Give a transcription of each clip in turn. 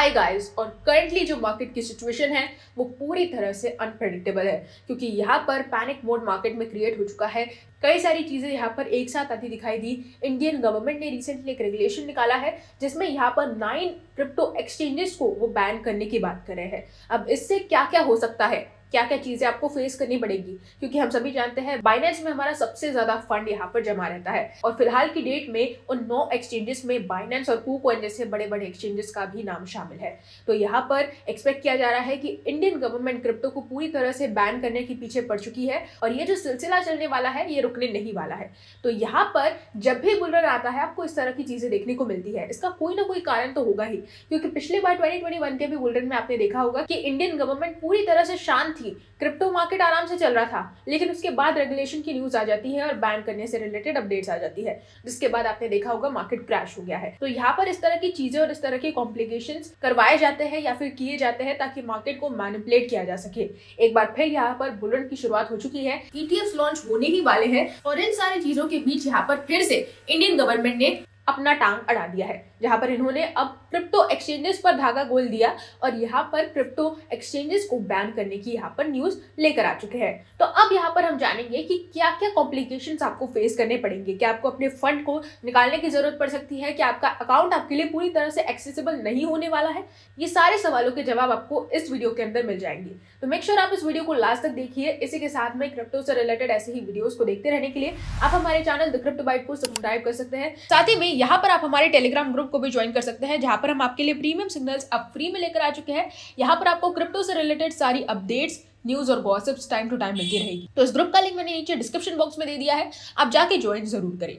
Hi guys, और currently जो market की सिचुएशन है वो पूरी तरह से अनप्रेडिक्टेबल है क्योंकि यहाँ पर पैनिक मोड मार्केट में क्रिएट हो चुका है। कई सारी चीजें यहाँ पर एक साथ आती दिखाई दी। इंडियन गवर्नमेंट ने रिसेंटली एक रेगुलेशन निकाला है जिसमें यहाँ पर 9 क्रिप्टो एक्सचेंजेस को वो बैन करने की बात कर रहे हैं। अब इससे क्या क्या हो सकता है, क्या क्या चीजें आपको फेस करनी पड़ेगी, क्योंकि हम सभी जानते हैं बाइनेंस में हमारा सबसे ज्यादा फंड यहाँ पर जमा रहता है और फिलहाल की डेट में उन 9 एक्सचेंजेस में बाइनेंस और KuCoin जैसे बड़े बड़े एक्सचेंजेस का भी नाम शामिल है। तो यहाँ पर एक्सपेक्ट किया जा रहा है कि इंडियन गवर्नमेंट क्रिप्टो को पूरी तरह से बैन करने के पीछे पड़ चुकी है और ये जो सिलसिला चलने वाला है ये रुकने नहीं वाला है। तो यहाँ पर जब भी बुल रन आता है आपको इस तरह की चीजें देखने को मिलती है। इसका कोई ना कोई कारण तो होगा ही, क्योंकि पिछली बार 2021 के भी बुल रन में आपने देखा होगा कि इंडियन गवर्नमेंट पूरी तरह से शांत थी, क्रिप्टो मार्केट आराम से चल रहा था, लेकिन उसके बाद रेगुलेशन की न्यूज आ जाती है और बैन करने से रिलेटेड अपडेट्स आ जाती है, जिसके बाद आपने देखा होगा मार्केट क्रैश हो गया है। तो यहाँ पर इस तरह की चीजें और इस तरह के कॉम्प्लिकेशंस करवाए जाते हैं या फिर किए जाते हैं ताकि मार्केट को मैनिपुलेट किया जा सके। एक बार फिर यहाँ पर बुल रन की शुरुआत हो चुकी है, ETFs लॉन्च होने ही वाले हैं और इन सारी चीजों के बीच यहाँ पर फिर से इंडियन गवर्नमेंट ने अपना टांग अड़ा दिया है, जहां पर इन्होंने अब क्रिप्टो एक्सचेंजेस पर धागा गोल दिया और यहाँ पर क्रिप्टो एक्सचेंजेस को बैन करने की यहाँ पर न्यूज लेकर आ चुके हैं। तो अब यहाँ पर हम जानेंगे कि क्या क्या कॉम्प्लिकेशंस आपको फेस करने पड़ेंगे। क्या आपको अपने फंड को निकालने की जरूरत पड़ सकती है, क्या आपका अकाउंट आपके लिए पूरी तरह से एक्सेसिबल नहीं होने वाला है। ये सारे सवालों के जवाब आपको इस वीडियो के अंदर मिल जाएंगे। तो मेक श्योर आप इस वीडियो को लास्ट तक देखिए। इसी के साथ में क्रिप्टो से रिलेटेड ऐसे ही वीडियोस को देखते रहने के लिए आप हमारे चैनल द क्रिप्टो बाइट को सब्सक्राइब कर सकते हैं। साथ ही में यहाँ पर आप हमारे टेलीग्राम ग्रुप को भी ज्वाइन कर सकते हैं, जहां पर हम आपके लिए प्रीमियम सिग्नल्स अब फ्री में लेकर आ चुके हैं। यहाँ पर आपको क्रिप्टो से रिलेटेड सारी अपडेट्स, न्यूज और गॉसिप्स टाइम टू टाइम मिलती रहेगी। तो इस ग्रुप का लिंक मैंने नीचे डिस्क्रिप्शन बॉक्स में दे दिया है, आप जाके ज्वाइन जरूर करें।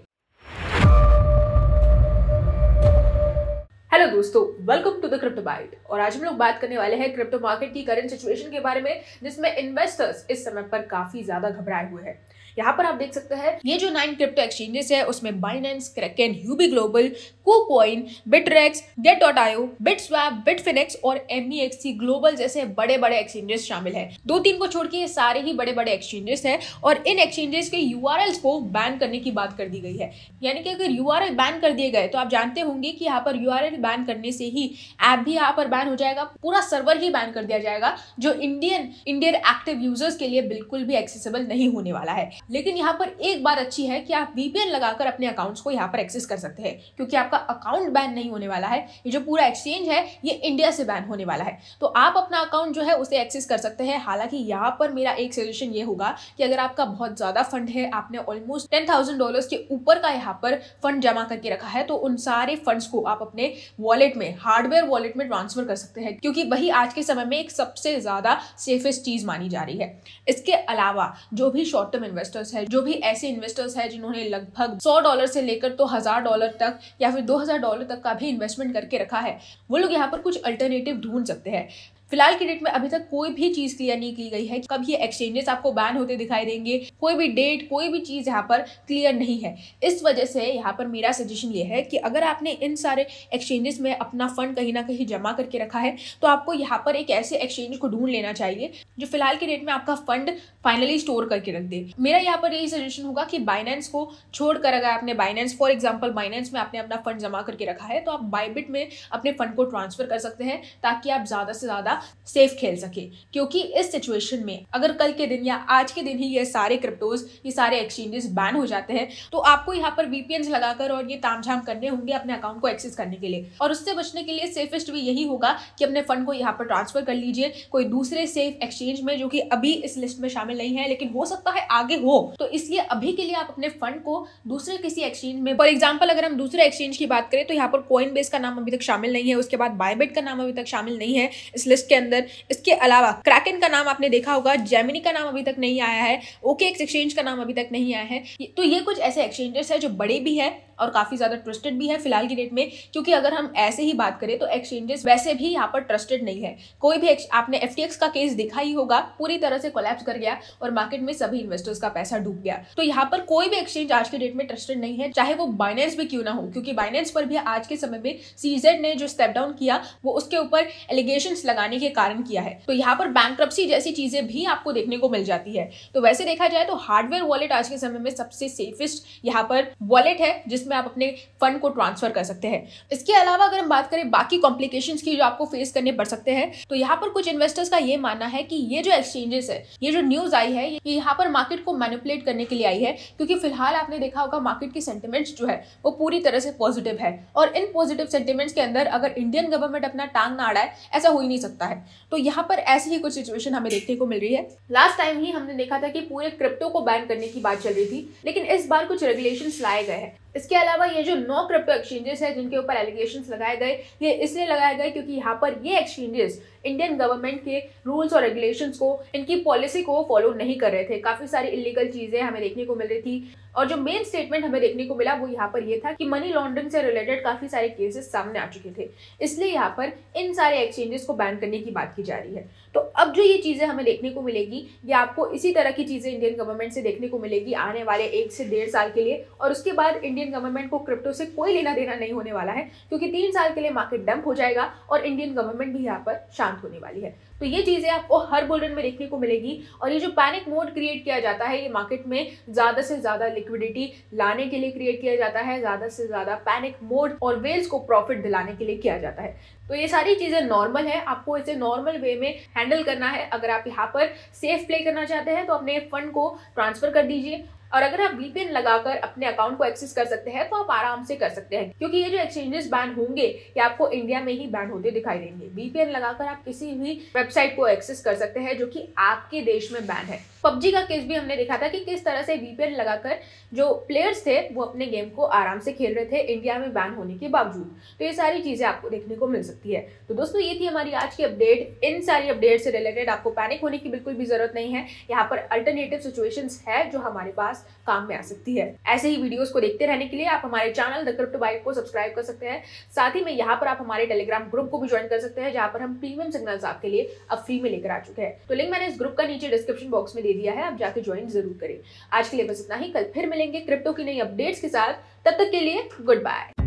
हेलो दोस्तों, welcome to the crypto byte. और आज हम लोग बात करने वाले हैं क्रिप्टो मार्केट की करंट सिचुएशन के बारे में, जिसमें इन्वेस्टर्स इस समय पर काफी ज्यादा घबराए हुए हैं। यहाँ पर आप देख सकते हैं ये जो 9 क्रिप्टो एक्सचेंजेस है उसमें Binance, Kraken, U B global, KuCoin, Bittrex, Get.io, Bitswap, Bitfinex और MEXC ग्लोबल जैसे बड़े बड़े एक्सचेंजेस शामिल हैं। 2-3 को छोड़ के ये सारे ही बड़े बड़े एक्सचेंजेस हैं और इन एक्सचेंजेस के URLs को बैन करने की बात कर दी गई है। यानी कि अगर URL बैन कर दिए गए तो आप जानते होंगे कि यहाँ पर URL बैन करने से ही ऐप भी यहाँ पर बैन हो जाएगा, पूरा सर्वर ही बैन कर दिया जाएगा, जो इंडियन एक्टिव यूजर्स के लिए बिल्कुल भी एक्सेसिबल नहीं होने वाला है। लेकिन यहाँ पर एक बात अच्छी है कि आप VPN लगाकर अपने अकाउंट्स को यहाँ पर एक्सेस कर सकते हैं, क्योंकि आपका अकाउंट बैन नहीं होने वाला है। ये जो पूरा एक्सचेंज है ये इंडिया से बैन होने वाला है, तो आप अपना अकाउंट जो है उसे एक्सेस कर सकते हैं। हालांकि यहाँ पर मेरा एक सजेशन ये होगा कि अगर आपका बहुत ज्यादा फंड है, आपने ऑलमोस्ट $10,000 के ऊपर का यहाँ पर फंड जमा करके रखा है, तो उन सारे फंड्स को आप अपने वॉलेट में, हार्डवेयर वॉलेट में ट्रांसफर कर सकते हैं, क्योंकि वही आज के समय में एक सबसे ज्यादा सेफेस्ट चीज मानी जा रही है। इसके अलावा जो भी शॉर्ट टर्म इन्वेस्टर्स है, जो भी ऐसे इन्वेस्टर्स है जिन्होंने लगभग $100 से लेकर तो $1000 तक या फिर $2000 तक का भी इन्वेस्टमेंट करके रखा है, वो लोग यहाँ पर कुछ अल्टरनेटिव ढूंढ सकते हैं। फिलहाल की डेट में अभी तक कोई भी चीज क्लियर नहीं की गई है कब ये एक्सचेंजेस आपको बैन होते दिखाई देंगे। कोई भी डेट, कोई भी चीज यहाँ पर क्लियर नहीं है। इस वजह से यहाँ पर मेरा सजेशन ये है कि अगर आपने इन सारे एक्सचेंजेस में अपना फंड कहीं ना कहीं जमा करके रखा है तो आपको यहाँ पर एक ऐसे एक्सचेंज को ढूंढ लेना चाहिए जो फिलहाल की डेट में आपका फंड फाइनली स्टोर करके रख दे। मेरा यहाँ पर यही सजेशन होगा कि बाइनेंस को छोड़कर अगर आपने बाइनेंस, फॉर एग्जाम्पल बाइनेंस में आपने अपना फंड जमा करके रखा है, तो आप बाइबिट में अपने फंड को ट्रांसफर कर सकते हैं ताकि आप ज्यादा से ज्यादा सेफ खेल सके। क्योंकि इस सिचुएशन में अगर कल के दिन या आज के दिन ही ये सारे क्रिप्टोज, ये सारे एक्सचेंजेस बैन हो जाते हैं, तो आपको यहाँ पर VPNs लगाकर और ये तामझाम करने होंगे अपने अकाउंट को एक्सेस करने के लिए। और उससे बचने के लिए सेफेस्ट भी यही होगा कि अपने फंड को यहाँ पर ट्रांसफर कर लीजिए कोई दूसरे सेफ एक्सचेंज में, जो कि अभी इस लिस्ट में शामिल नहीं है, लेकिन हो सकता है आगे हो। तो इसलिए अभी के लिए आप अपने फंड को दूसरे किसी एक्सचेंज में, फॉर एग्जाम्पल अगर हम दूसरे एक्सचेंज की बात करें तो यहाँ पर Coinbase का नाम अभी तक शामिल नहीं है, उसके बाद बाइबिट का नाम अभी तक शामिल नहीं है इस लिस्ट के अंदर। इसके अलावा क्रैकेन का नाम आपने देखा होगा, जेमिनी का नाम अभी तक नहीं आया है, OKX एक्सचेंज का नाम अभी तक नहीं आया है। तो ये कुछ ऐसे एक्सचेंजेस है जो बड़े भी है और काफी ज्यादा ट्रस्टेड भी है फिलहाल की डेट में, क्योंकि अगर हम ऐसे ही बात करें तो एक्सचेंजेस वैसे भी यहाँ पर ट्रस्टेड नहीं है। कोई भी आपने FTX का केस देखा ही होगा, पूरी तरह से कोलैप्स कर गया और मार्केट में सभी इन्वेस्टर्स का पैसा डूब गया। तो यहाँ पर कोई भी एक्सचेंज आज के डेट में ट्रस्टेड नहीं है, चाहे वो बाइनेंस भी क्यों ना हो, क्योंकि बाइनेंस पर भी आज के समय में CZ ने जो स्टेप डाउन किया वो उसके ऊपर एलिगेशंस लगाने के कारण किया है। तो यहाँ पर बैंक्रप्सी जैसी चीजें भी आपको देखने को मिल जाती है। तो वैसे देखा जाए तो हार्डवेयर वॉलेट आज के समय में सबसे सेफेस्ट यहाँ पर वॉलेट है जिसमें आप अपने फंड को ट्रांसफर कर सकते हैं। इसके अलावा अगर हम बात करें बाकी कॉम्प्लिकेशंस की जो आपको फेस करने पड़ सकते हैं, तो यहाँ पर कुछ इन्वेस्टर्स का ये मानना है कि ये जो एक्सचेंजेस है, ये जो न्यूज आई है, ये यहाँ पर मार्केट को मैनिपुलेट करने के लिए आई है, क्योंकि फिलहाल आपने देखा होगा मार्केट की सेंटिमेंट्स जो है वो पूरी तरह से पॉजिटिव है और इन पॉजिटिव सेंटिमेंट्स के अंदर अगर इंडियन गवर्नमेंट अपना टांग ना अड़ाए ऐसा हो ही नहीं सकता है। तो यहाँ पर ऐसी ही कुछ सिचुएशन हमें देखने को मिल रही है। लास्ट टाइम ही हमने देखा था कि पूरे क्रिप्टो को बैन करने की बात चल रही थी, लेकिन इस बार कुछ रेगुलेशंस लाए गए हैं। इसके अलावा ये जो 9 क्रिप्टो एक्सचेंजेस है जिनके ऊपर एलिगेशंस लगाए गए, ये इसलिए लगाए गए क्योंकि यहाँ पर ये एक्सचेंजेस इंडियन गवर्नमेंट के रूल्स और रेगुलेशंस को, इनकी पॉलिसी को फॉलो नहीं कर रहे थे। काफी सारी इलीगल चीजें हमें देखने को मिल रही थी और जो मेन स्टेटमेंट हमें देखने को मिला वो यहाँ पर ये था कि मनी लॉन्ड्रिंग से रिलेटेड काफी सारे केसेस सामने आ चुके थे, इसलिए यहाँ पर इन सारे एक्सचेंजेस को बैन करने की बात की जा रही है। तो अब जो ये चीजें हमें देखने को मिलेगी, ये आपको इसी तरह की चीजें इंडियन गवर्नमेंट से देखने को मिलेगी आने वाले 1 से 1.5 साल के लिए, और उसके बाद इंडियन गवर्नमेंट को क्रिप्टो से कोई लेना देना नहीं होने वाला है, क्योंकि 3 साल के लिए मार्केट डंप हो जाएगा और इंडियन गवर्नमेंट भी यहाँ पर शांत होने वाली है। तो ये चीजें आपको हर बुल रन में देखने को मिलेगी और ये जो पैनिक मोड क्रिएट किया जाता है, ये मार्केट में ज्यादा से ज्यादा लिक्विडिटी लाने के लिए क्रिएट किया जाता है, ज्यादा से ज्यादा पैनिक मोड और वेल्स को प्रॉफिट दिलाने के लिए किया जाता है। तो ये सारी चीजें नॉर्मल है, आपको इसे नॉर्मल वे में हैंडल करना है। अगर आप यहाँ पर सेफ प्ले करना चाहते हैं तो अपने फंड को ट्रांसफर कर दीजिए, और अगर आप VPN लगाकर अपने अकाउंट को एक्सेस कर सकते हैं तो आप आराम से कर सकते हैं, क्योंकि ये जो एक्सचेंजेस बैन होंगे ये आपको इंडिया में ही बैन होते दिखाई देंगे। VPN लगाकर आप किसी भी वेबसाइट को एक्सेस कर सकते हैं जो कि आपके देश में बैन है। PUBG का केस भी हमने देखा था कि किस तरह से VPN लगाकर जो प्लेयर्स थे वो अपने गेम को आराम से खेल रहे थे इंडिया में बैन होने के बावजूद। तो ये सारी चीजें आपको देखने को मिल सकती है। तो दोस्तों ये थी हमारी आज की अपडेट। इन सारी अपडेट से रिलेटेड आपको पैनिक होने की बिल्कुल भी जरूरत नहीं है। यहाँ पर अल्टरनेटिव सिचुएशंस है जो हमारे पास काम में आ सकती है। ऐसे ही वीडियोस को देखते रहने के लिए आप हमारे चैनल द क्रिप्टो बाइट को सब्सक्राइब कर सकते हैं। साथ ही में यहाँ पर आप हमारे टेलीग्राम ग्रुप को भी ज्वाइन कर सकते हैं, जहाँ पर हम प्रीमियम सिग्नल्स आपके लिए अब फ्री में लेकर आ चुके हैं। तो लिंक मैंने इस ग्रुप का नीचे डिस्क्रिप्शन बॉक्स में दे दिया है, आप जाके ज्वाइन जरूर करें। आज के लिए बस इतना ही, कल फिर मिलेंगे क्रिप्टो की नई अपडेट्स के साथ। तब तक के लिए गुड बाय।